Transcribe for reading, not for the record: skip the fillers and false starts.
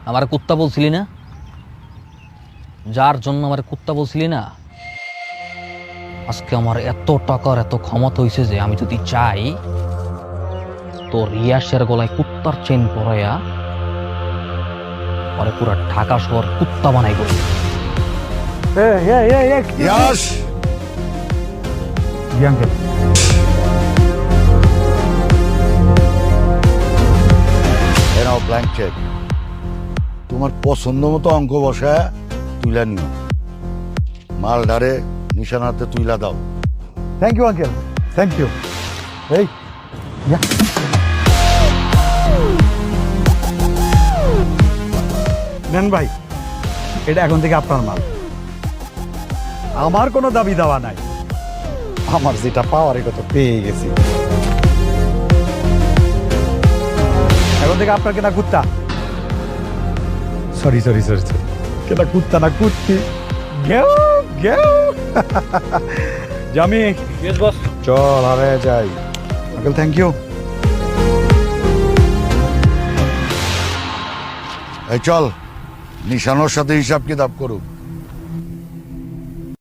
আমার কুত্তা বলছিলি না? যার জন্য আমার কুত্তা বলছিলি না, আজকে আমার এত টাকার এত ক্ষমতা হয়েছে যে আমি যদি চাই তোর রিয়াসের গলায় কুত্তার চেন পরাইয়া পরে পুরা ঢাকা শহর কুত্তা বানাই বলি। ইয়াশ জি আঙ্কেল। এনাও ব্ল্যাঙ্ক চেক, তোমার পছন্দ মতো অঙ্ক বসা তুইলা নিও, মালডারে নিশানাতে তুইলা দাও। Thank you uncle, thank you. এই নেন ভাই, এটা এখন থেকে আপনার মাল। আমার কোনো দাবি দাওয়া নাই, আমার যেটা পাওয়ার এটা তো পেয়ে গেছি। এখন থেকে আপনার কেনা কুত্তা, সরি সরি সরি সরি, কেনা কুত্তা না কুত্তি। গেও গেও জামি, চল আরে যাই। Uncle thank you. এই চল, নিশানোর সাথে হিসাব কিতাব করুক।